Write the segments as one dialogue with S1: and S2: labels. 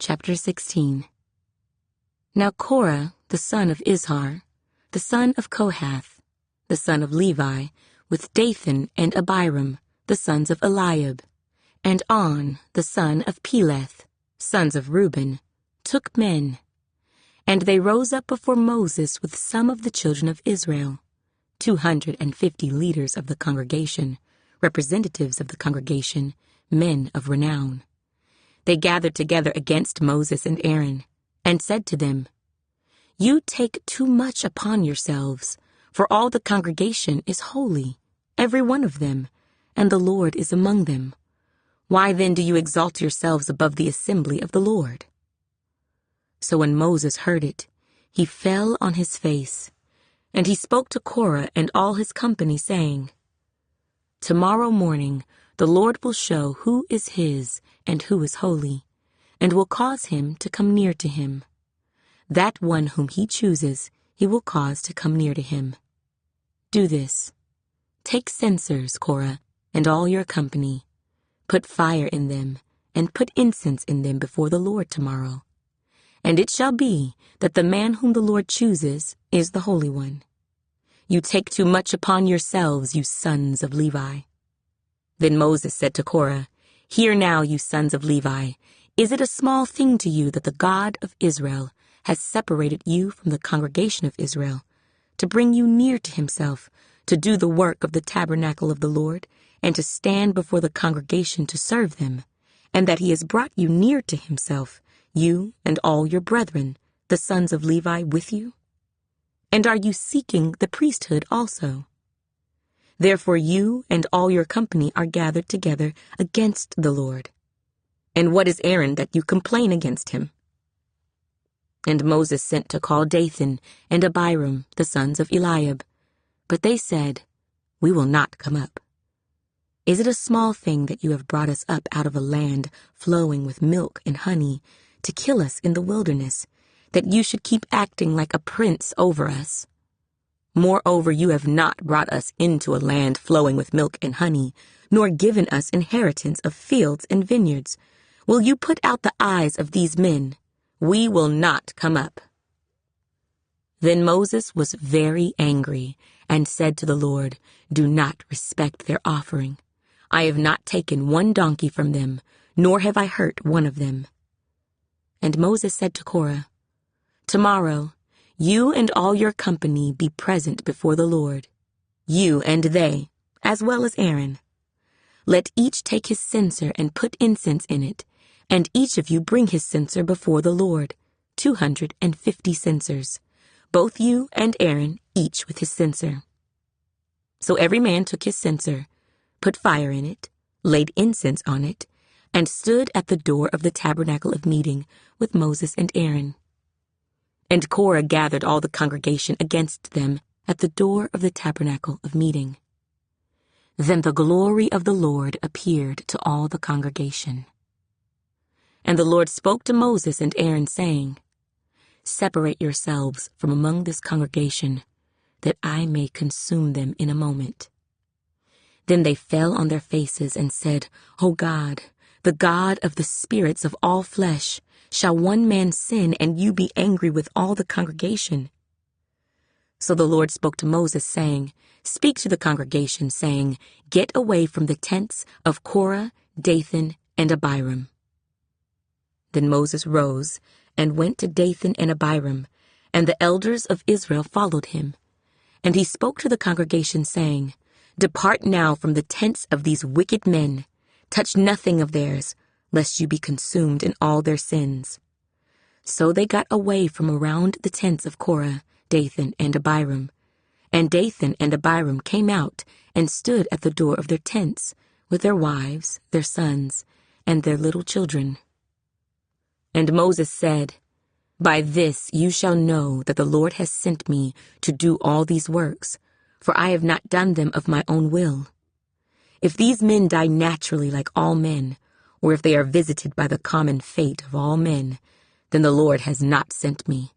S1: Chapter 16. Now Korah, the son of Izhar, the son of Kohath, the son of Levi, with Dathan and Abiram, the sons of Eliab, and On, the son of Peleth, sons of Reuben, took men. And they rose up before Moses with some of the children of Israel, 250 leaders of the congregation, representatives of the congregation, men of renown. They gathered together against Moses and Aaron, and said to them, "You take too much upon yourselves, for all the congregation is holy, every one of them, and the Lord is among them. Why then do you exalt yourselves above the assembly of the Lord?" So when Moses heard it, he fell on his face, and he spoke to Korah and all his company, saying, "Tomorrow morning the Lord will show who is his and who is holy, and will cause him to come near to him. That one whom he chooses he will cause to come near to him. Do this. Take censers, Korah, and all your company. Put fire in them, and put incense in them before the Lord tomorrow. And it shall be that the man whom the Lord chooses is the Holy One. You take too much upon yourselves, you sons of Levi." Then Moses said to Korah, "Hear now, you sons of Levi, is it a small thing to you that the God of Israel has separated you from the congregation of Israel, to bring you near to himself, to do the work of the tabernacle of the Lord, and to stand before the congregation to serve them, and that he has brought you near to himself, you and all your brethren, the sons of Levi, with you? And are you seeking the priesthood also? Therefore you and all your company are gathered together against the Lord. And what is Aaron that you complain against him?" And Moses sent to call Dathan and Abiram, the sons of Eliab. But they said, "We will not come up. Is it a small thing that you have brought us up out of a land flowing with milk and honey, to kill us in the wilderness, that you should keep acting like a prince over us? Moreover, you have not brought us into a land flowing with milk and honey, nor given us inheritance of fields and vineyards. Will you put out the eyes of these men? We will not come up." Then Moses was very angry and said to the Lord, "Do not respect their offering. I have not taken one donkey from them, nor have I hurt one of them." And Moses said to Korah, "Tomorrow, you and all your company be present before the Lord, you and they, as well as Aaron. Let each take his censer and put incense in it, and each of you bring his censer before the Lord, 250 censers, both you and Aaron, each with his censer." So every man took his censer, put fire in it, laid incense on it, and stood at the door of the tabernacle of meeting with Moses and Aaron. And Korah gathered all the congregation against them at the door of the tabernacle of meeting. Then the glory of the Lord appeared to all the congregation. And the Lord spoke to Moses and Aaron, saying, "Separate yourselves from among this congregation, that I may consume them in a moment." Then they fell on their faces and said, "O God, the God of the spirits of all flesh, shall one man sin and you be angry with all the congregation?" So the Lord spoke to Moses, saying, "Speak to the congregation, saying, Get away from the tents of Korah, Dathan, and Abiram." Then Moses rose and went to Dathan and Abiram, and the elders of Israel followed him. And he spoke to the congregation, saying, "Depart now from the tents of these wicked men. Touch nothing of theirs, lest you be consumed in all their sins." So they got away from around the tents of Korah, Dathan, and Abiram. And Dathan and Abiram came out and stood at the door of their tents, with their wives, their sons, and their little children. And Moses said, "By this you shall know that the Lord has sent me to do all these works, for I have not done them of my own will. If these men die naturally like all men, or if they are visited by the common fate of all men, then the Lord has not sent me.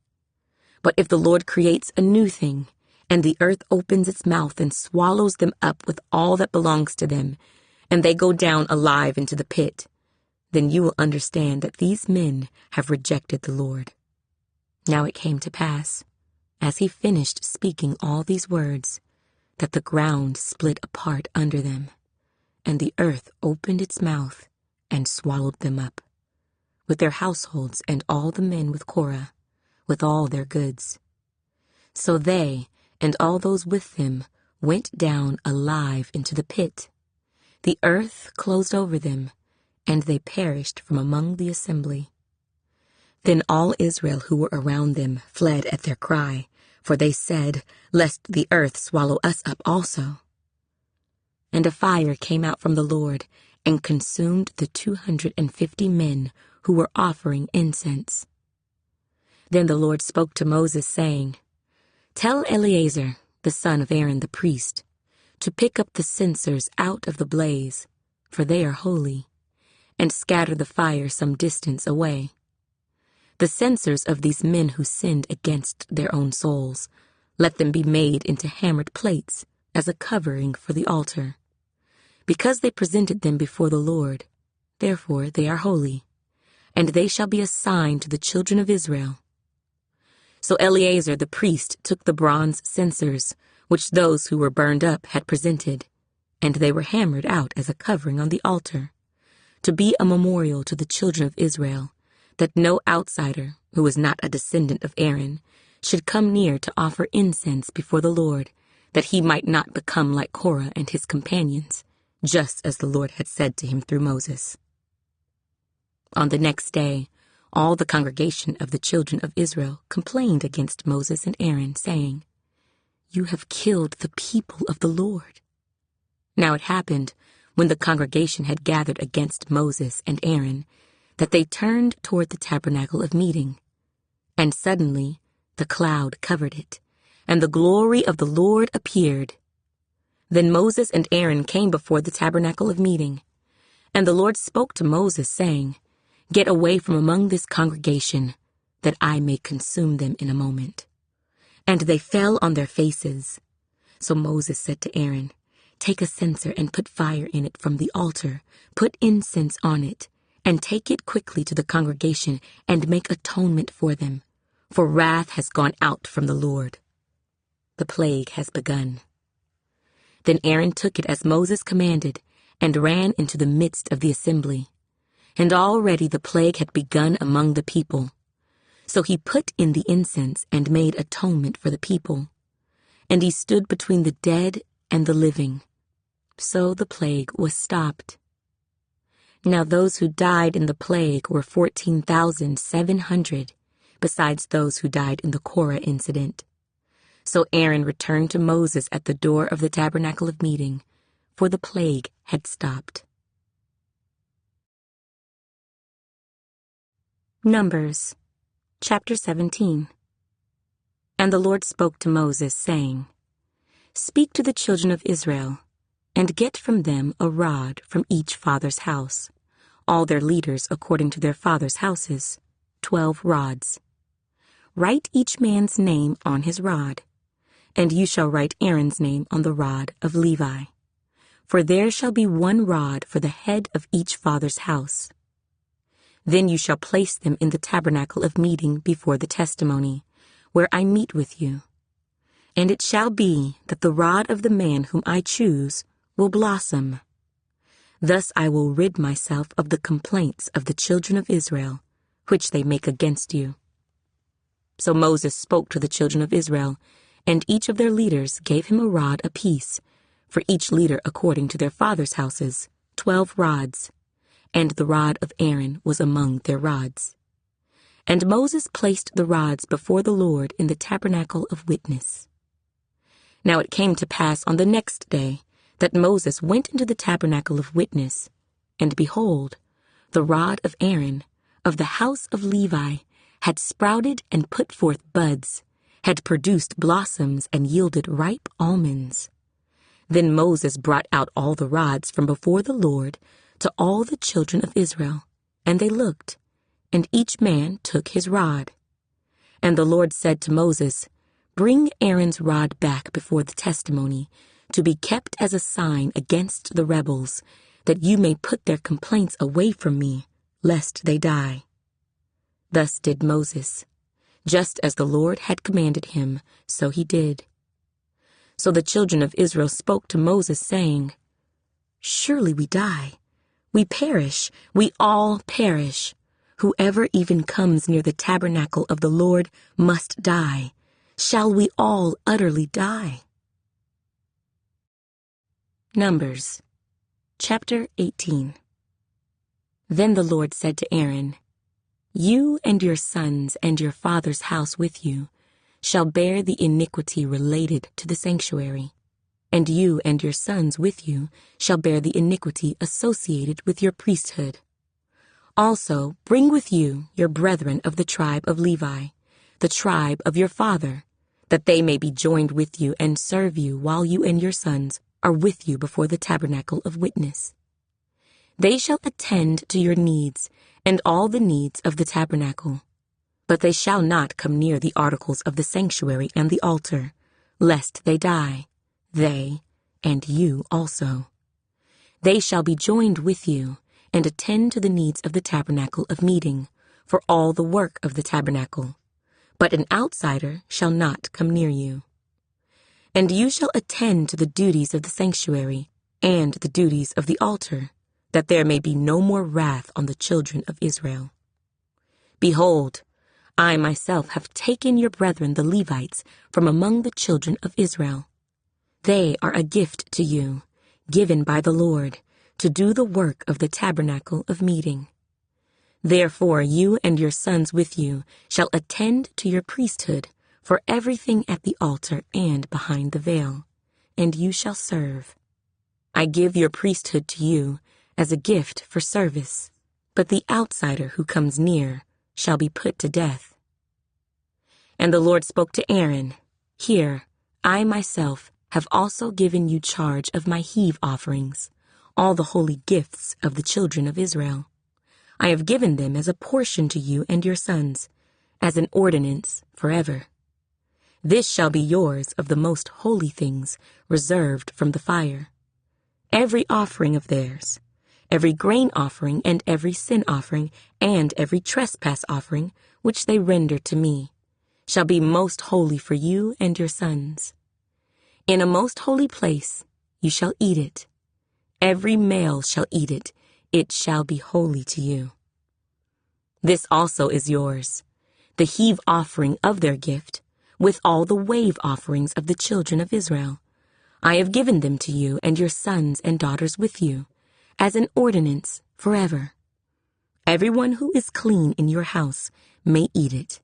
S1: But if the Lord creates a new thing, and the earth opens its mouth and swallows them up with all that belongs to them, and they go down alive into the pit, then you will understand that these men have rejected the Lord." Now it came to pass, as he finished speaking all these words, that the ground split apart under them, and the earth opened its mouth and swallowed them up, with their households and all the men with Korah, with all their goods. So they and all those with them went down alive into the pit. The earth closed over them, and they perished from among the assembly. Then all Israel who were around them fled at their cry, for they said, "Lest the earth swallow us up also." And a fire came out from the Lord and consumed the 250 men who were offering incense. Then the Lord spoke to Moses, saying, "Tell Eleazar, the son of Aaron the priest, to pick up the censers out of the blaze, for they are holy, and scatter the fire some distance away. The censers of these men who sinned against their own souls, let them be made into hammered plates as a covering for the altar. Because they presented them before the Lord, therefore they are holy, and they shall be a sign to the children of Israel." So Eleazar the priest took the bronze censers, which those who were burned up had presented, and they were hammered out as a covering on the altar, to be a memorial to the children of Israel, that no outsider, who was not a descendant of Aaron, should come near to offer incense before the Lord, that he might not become like Korah and his companions, just as the Lord had said to him through Moses. On the next day, all the congregation of the children of Israel complained against Moses and Aaron, saying, "You have killed the people of the Lord." Now it happened, when the congregation had gathered against Moses and Aaron, that they turned toward the tabernacle of meeting. And suddenly the cloud covered it, and the glory of the Lord appeared. Then Moses and Aaron came before the tabernacle of meeting. And the Lord spoke to Moses, saying, "Get away from among this congregation, that I may consume them in a moment." And they fell on their faces. So Moses said to Aaron, "Take a censer and put fire in it from the altar, put incense on it, and take it quickly to the congregation and make atonement for them, for wrath has gone out from the Lord. The plague has begun." Then Aaron took it as Moses commanded and ran into the midst of the assembly. And already the plague had begun among the people. So he put in the incense and made atonement for the people. And he stood between the dead and the living. So the plague was stopped. Now those who died in the plague were 14,700, besides those who died in the Korah incident. So Aaron returned to Moses at the door of the tabernacle of meeting, for the plague had stopped. Numbers, chapter 17. And the Lord spoke to Moses, saying, "Speak to the children of Israel, and get from them a rod from each father's house, all their leaders according to their fathers' houses, 12 rods. Write each man's name on his rod, and you shall write Aaron's name on the rod of Levi. For there shall be one rod for the head of each father's house. Then you shall place them in the tabernacle of meeting before the testimony, where I meet with you. And it shall be that the rod of the man whom I choose will blossom. Thus I will rid myself of the complaints of the children of Israel, which they make against you." So Moses spoke to the children of Israel, and each of their leaders gave him a rod apiece, for each leader according to their fathers' houses, 12 rods, and the rod of Aaron was among their rods. And Moses placed the rods before the Lord in the tabernacle of witness. Now it came to pass on the next day that Moses went into the tabernacle of witness, and behold, the rod of Aaron, of the house of Levi, had sprouted and put forth buds, had produced blossoms and yielded ripe almonds. Then Moses brought out all the rods from before the Lord to all the children of Israel, and they looked, and each man took his rod. And the Lord said to Moses, "Bring Aaron's rod back before the testimony, to be kept as a sign against the rebels, that you may put their complaints away from me, lest they die. Thus did Moses. Just as the Lord had commanded him, so he did. So the children of Israel spoke to Moses, saying, Surely we die. We perish. We all perish. Whoever even comes near the tabernacle of the Lord must die. Shall we all utterly die? Numbers, chapter 18. Then the Lord said to Aaron, You and your sons and your father's house with you shall bear the iniquity related to the sanctuary, and you and your sons with you shall bear the iniquity associated with your priesthood. Also bring with you your brethren of the tribe of Levi, the tribe of your father, that they may be joined with you and serve you while you and your sons are with you before the tabernacle of witness. They shall attend to your needs and all the needs of the tabernacle, but they shall not come near the articles of the sanctuary and the altar, lest they die, they and you also. They shall be joined with you and attend to the needs of the tabernacle of meeting, for all the work of the tabernacle, but an outsider shall not come near you. And you shall attend to the duties of the sanctuary and the duties of the altar, that there may be no more wrath on the children of Israel. Behold, I myself have taken your brethren the Levites from among the children of Israel. They are a gift to you, given by the Lord, to do the work of the tabernacle of meeting. Therefore you and your sons with you shall attend to your priesthood for everything at the altar and behind the veil, and you shall serve. I give your priesthood to you as a gift for service, but the outsider who comes near shall be put to death. And the Lord spoke to Aaron, Here, I myself have also given you charge of my heave offerings, all the holy gifts of the children of Israel. I have given them as a portion to you and your sons, as an ordinance forever. This shall be yours of the most holy things reserved from the fire. Every offering of theirs, every grain offering and every sin offering and every trespass offering which they render to me, shall be most holy for you and your sons. In a most holy place you shall eat it. Every male shall eat it. It shall be holy to you. This also is yours, the heave offering of their gift, with all the wave offerings of the children of Israel. I have given them to you and your sons and daughters with you, as an ordinance forever. Everyone who is clean in your house may eat it.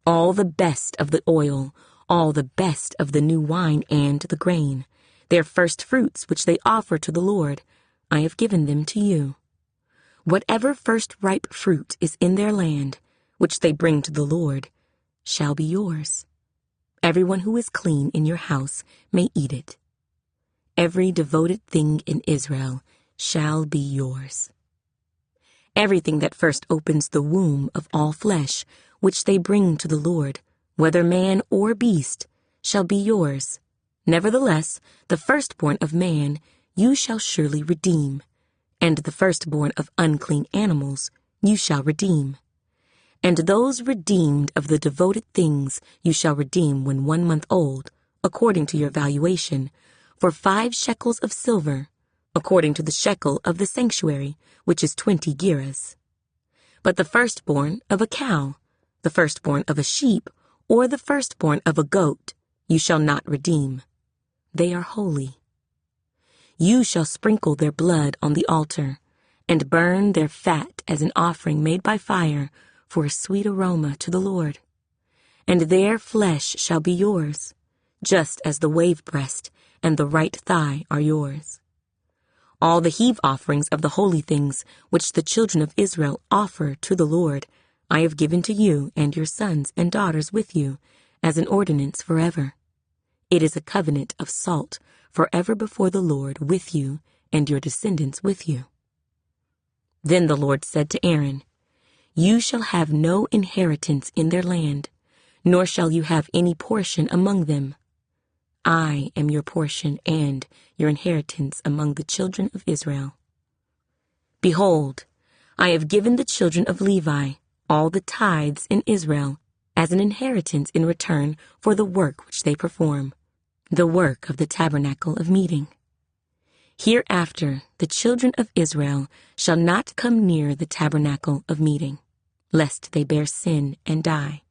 S1: All the best of the oil, all the best of the new wine and the grain, their first fruits which they offer to the Lord, I have given them to you. Whatever first ripe fruit is in their land, which they bring to the Lord, shall be yours. Everyone who is clean in your house may eat it. Every devoted thing in Israel shall be yours. Everything that first opens the womb of all flesh, which they bring to the Lord, whether man or beast, shall be yours. Nevertheless, the firstborn of man you shall surely redeem, and the firstborn of unclean animals you shall redeem. And those redeemed of the devoted things you shall redeem when 1 month old, according to your valuation, for 5 shekels of silver, according to the shekel of the sanctuary, which is 20 gerahs. But the firstborn of a cow, the firstborn of a sheep, or the firstborn of a goat, you shall not redeem. They are holy. You shall sprinkle their blood on the altar, and burn their fat as an offering made by fire for a sweet aroma to the Lord. And their flesh shall be yours, just as the wave breast and the right thigh are yours. All the heave offerings of the holy things which the children of Israel offer to the Lord, I have given to you and your sons and daughters with you, as an ordinance forever. It is a covenant of salt forever before the Lord with you and your descendants with you. Then the Lord said to Aaron, You shall have no inheritance in their land, nor shall you have any portion among them. I am your portion and your inheritance among the children of Israel. Behold, I have given the children of Levi all the tithes in Israel as an inheritance in return for the work which they perform, the work of the tabernacle of meeting. Hereafter the children of Israel shall not come near the tabernacle of meeting, lest they bear sin and die.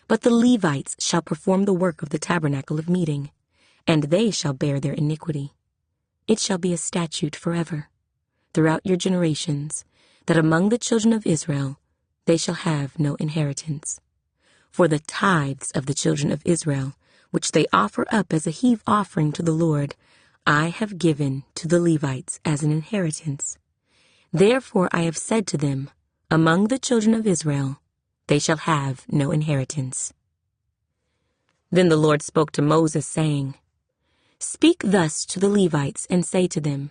S1: But the Levites shall perform the work of the tabernacle of meeting, and they shall bear their iniquity. It shall be a statute forever, throughout your generations, that among the children of Israel they shall have no inheritance. For the tithes of the children of Israel, which they offer up as a heave offering to the Lord, I have given to the Levites as an inheritance. Therefore I have said to them, among the children of Israel, they shall have no inheritance. Then the Lord spoke to Moses, saying, Speak thus to the Levites, and say to them,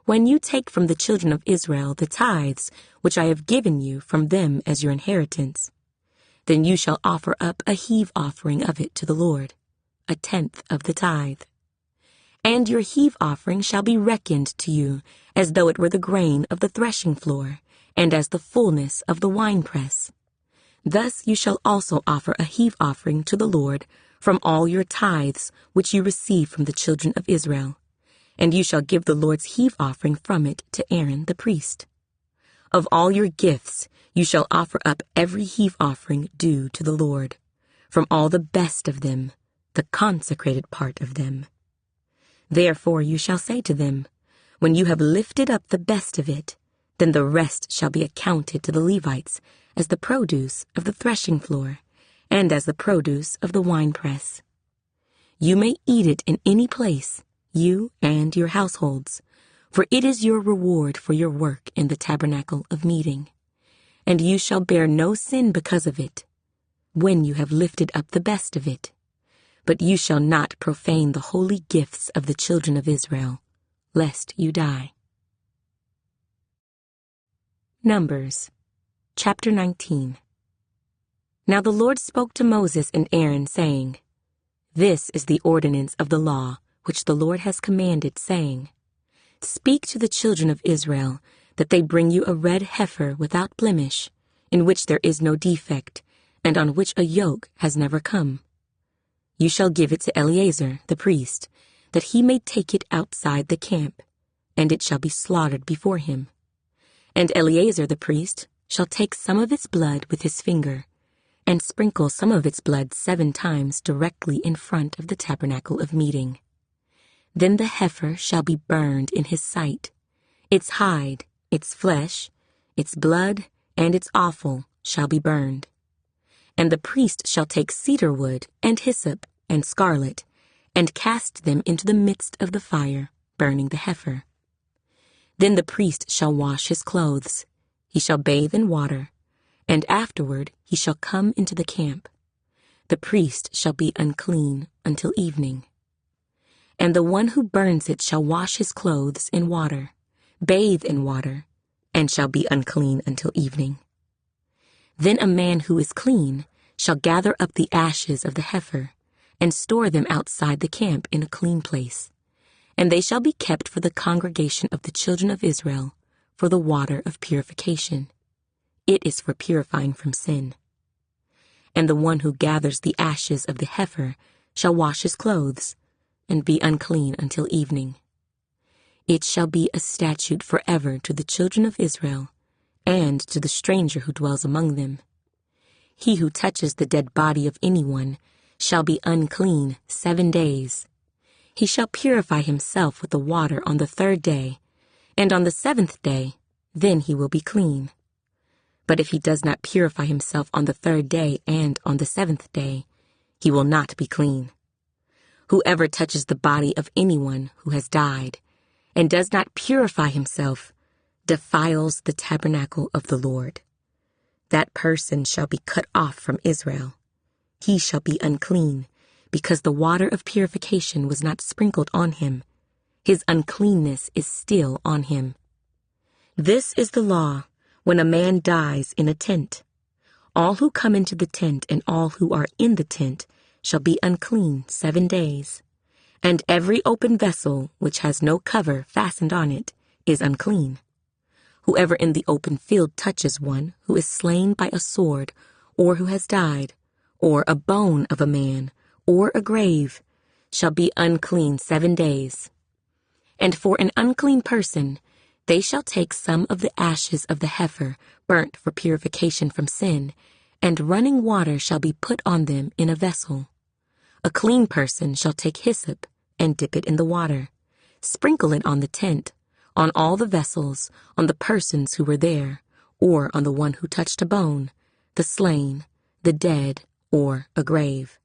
S1: When you take from the children of Israel the tithes which I have given you from them as your inheritance, then you shall offer up a heave offering of it to the Lord, 1/10 of the tithe. And your heave offering shall be reckoned to you as though it were the grain of the threshing floor, and as the fullness of the winepress. Thus you shall also offer a heave offering to the Lord from all your tithes which you receive from the children of Israel, and you shall give the Lord's heave offering from it to Aaron the priest. Of all your gifts you shall offer up every heave offering due to the Lord, from all the best of them, the consecrated part of them. Therefore you shall say to them, When you have lifted up the best of it, then the rest shall be accounted to the Levites as the produce of the threshing floor, and as the produce of the winepress. You may eat it in any place, you and your households, for it is your reward for your work in the tabernacle of meeting. And you shall bear no sin because of it, when you have lifted up the best of it. But you shall not profane the holy gifts of the children of Israel, lest you die. Numbers, chapter 19. Now the Lord spoke to Moses and Aaron, saying, This is the ordinance of the law which the Lord has commanded, saying, Speak to the children of Israel, that they bring you a red heifer without blemish, in which there is no defect, and on which a yoke has never come. You shall give it to Eleazar the priest, that he may take it outside the camp, and it shall be slaughtered before him. And Eleazar the priest shall take some of its blood with his finger, and sprinkle some of its blood 7 times directly in front of the tabernacle of meeting. Then the heifer shall be burned in his sight. Its hide, its flesh, its blood, and its offal shall be burned. And the priest shall take cedar wood and hyssop and scarlet, and cast them into the midst of the fire, burning the heifer. Then the priest shall wash his clothes, he shall bathe in water, and afterward he shall come into the camp. The priest shall be unclean until evening. And the one who burns it shall wash his clothes in water, bathe in water, and shall be unclean until evening. Then a man who is clean shall gather up the ashes of the heifer, and store them outside the camp in a clean place, and they shall be kept for the congregation of the children of Israel, for the water of purification. It is for purifying from sin. And the one who gathers the ashes of the heifer shall wash his clothes, and be unclean until evening. It shall be a statute forever to the children of Israel, and to the stranger who dwells among them. He who touches the dead body of anyone shall be unclean 7 days. He shall purify himself with the water on the 3rd day, and on the 7th day, then he will be clean. But if he does not purify himself on the 3rd day and on the 7th day, he will not be clean. Whoever touches the body of anyone who has died, and does not purify himself, defiles the tabernacle of the Lord. That person shall be cut off from Israel. He shall be unclean, because the water of purification was not sprinkled on him. His uncleanness is still on him. This is the law when a man dies in a tent. All who come into the tent and all who are in the tent shall be unclean 7 days. And every open vessel which has no cover fastened on it is unclean. Whoever in the open field touches one who is slain by a sword, or who has died, or a bone of a man, or a grave, shall be unclean 7 days. And for an unclean person, they shall take some of the ashes of the heifer burnt for purification from sin, and running water shall be put on them in a vessel. A clean person shall take hyssop and dip it in the water, sprinkle it on the tent, on all the vessels, on the persons who were there, or on the one who touched a bone, the slain, the dead, or a grave.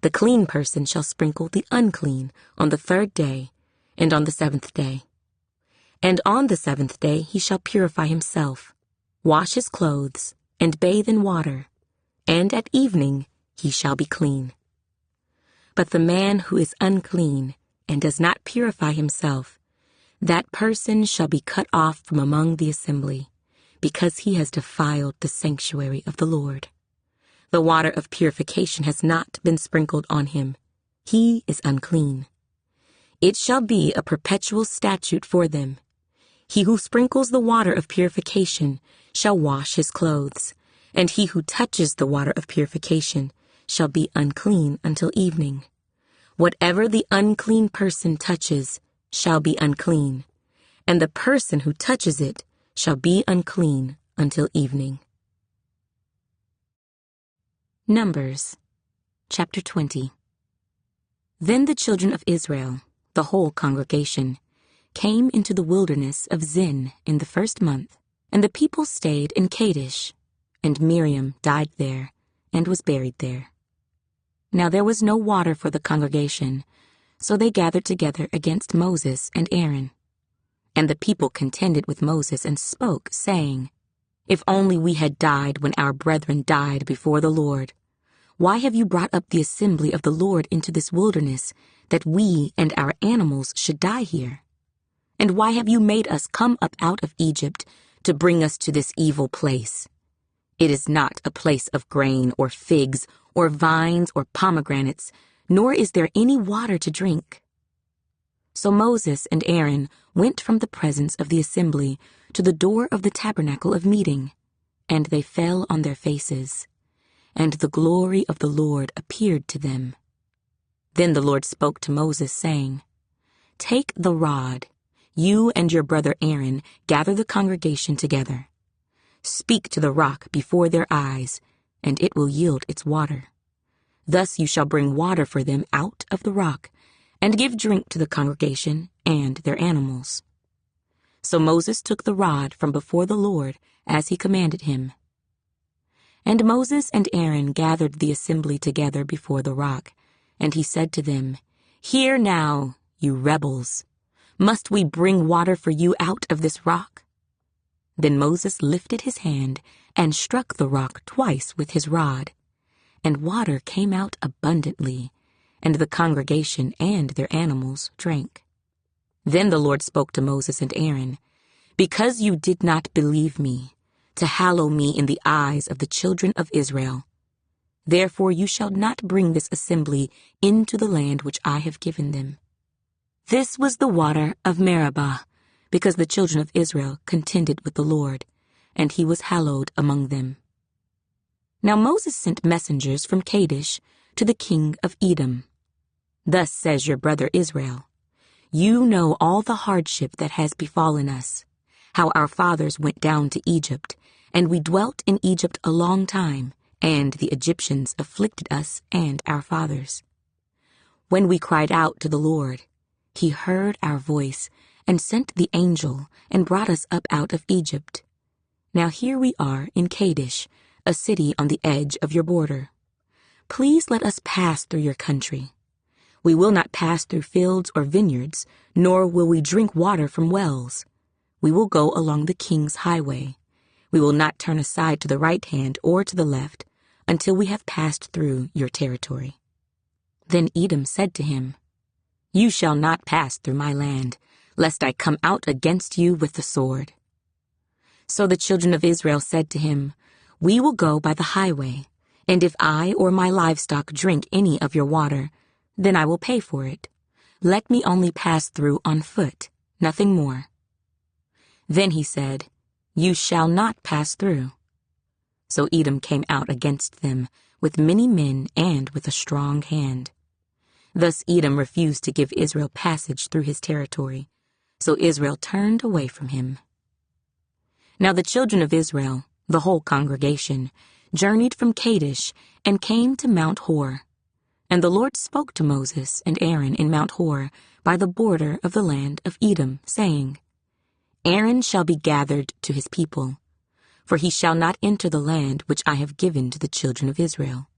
S1: The clean person shall sprinkle the unclean on the 3rd day, and on the 7th day. And on the 7th day he shall purify himself, wash his clothes, and bathe in water, and at evening he shall be clean. But the man who is unclean and does not purify himself, that person shall be cut off from among the assembly, because he has defiled the sanctuary of the Lord. The water of purification has not been sprinkled on him. He is unclean. It shall be a perpetual statute for them. He who sprinkles the water of purification shall wash his clothes, and he who touches the water of purification shall be unclean until evening. Whatever the unclean person touches shall be unclean, and the person who touches it shall be unclean until evening. Numbers, chapter 20. Then the children of Israel, the whole congregation, came into the wilderness of Zin in the 1st month, and the people stayed in Kadesh, and Miriam died there and was buried there. Now there was no water for the congregation, so they gathered together against Moses and Aaron. And the people contended with Moses and spoke, saying, "If only we had died when our brethren died before the Lord. Why have you brought up the assembly of the Lord into this wilderness, that we and our animals should die here? And why have you made us come up out of Egypt to bring us to this evil place? It is not a place of grain or figs or vines or pomegranates, nor is there any water to drink." So Moses and Aaron went from the presence of the assembly to the door of the tabernacle of meeting, and they fell on their faces, and the glory of the Lord appeared to them. Then the Lord spoke to Moses, saying, "Take the rod, you and your brother Aaron gather the congregation together. Speak to the rock before their eyes, and it will yield its water. Thus you shall bring water for them out of the rock, and give drink to the congregation and their animals." So Moses took the rod from before the Lord as he commanded him. And Moses and Aaron gathered the assembly together before the rock, and he said to them, "Hear now, you rebels. Must we bring water for you out of this rock?" Then Moses lifted his hand and struck the rock twice with his rod, and water came out abundantly, and the congregation and their animals drank. Then the Lord spoke to Moses and Aaron, "Because you did not believe me, to hallow me in the eyes of the children of Israel, therefore you shall not bring this assembly into the land which I have given them." This was the water of Meribah, because the children of Israel contended with the Lord, and he was hallowed among them. Now Moses sent messengers from Kadesh to the king of Edom. "Thus says your brother Israel, you know all the hardship that has befallen us, how our fathers went down to Egypt, and we dwelt in Egypt a long time, and the Egyptians afflicted us and our fathers. When we cried out to the Lord, he heard our voice and sent the angel and brought us up out of Egypt. Now here we are in Kadesh, a city on the edge of your border. Please let us pass through your country. We will not pass through fields or vineyards, nor will we drink water from wells. We will go along the king's highway. We will not turn aside to the right hand or to the left until we have passed through your territory." Then Edom said to him, "You shall not pass through my land, lest I come out against you with the sword." So the children of Israel said to him, "We will go by the highway, and if I or my livestock drink any of your water, then I will pay for it. Let me only pass through on foot, nothing more." Then he said, "You shall not pass through." So Edom came out against them with many men and with a strong hand. Thus Edom refused to give Israel passage through his territory, so Israel turned away from him. Now the children of Israel, the whole congregation, journeyed from Kadesh and came to Mount Hor. And the Lord spoke to Moses and Aaron in Mount Hor by the border of the land of Edom, saying, "Aaron shall be gathered to his people, for he shall not enter the land which I have given to the children of Israel,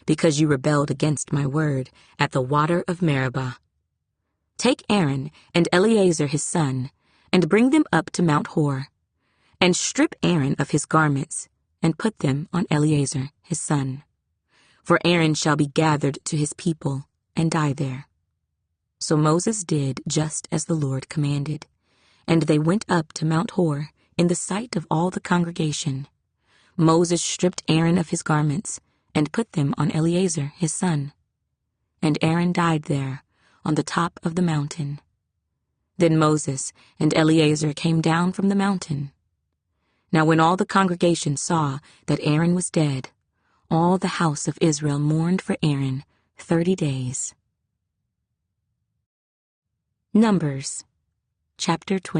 S1: because you rebelled against my word at the water of Meribah. Take Aaron and Eleazar his son, and bring them up to Mount Hor, and strip Aaron of his garments, and put them on Eleazar his son. For Aaron shall be gathered to his people, and die there." So Moses did just as the Lord commanded, and they went up to Mount Hor in the sight of all the congregation. Moses stripped Aaron of his garments, and put them on Eleazar his son. And Aaron died there, on the top of the mountain. Then Moses and Eleazar came down from the mountain. Now when all the congregation saw that Aaron was dead, all the house of Israel mourned for Aaron 30 days. Numbers, chapter 20.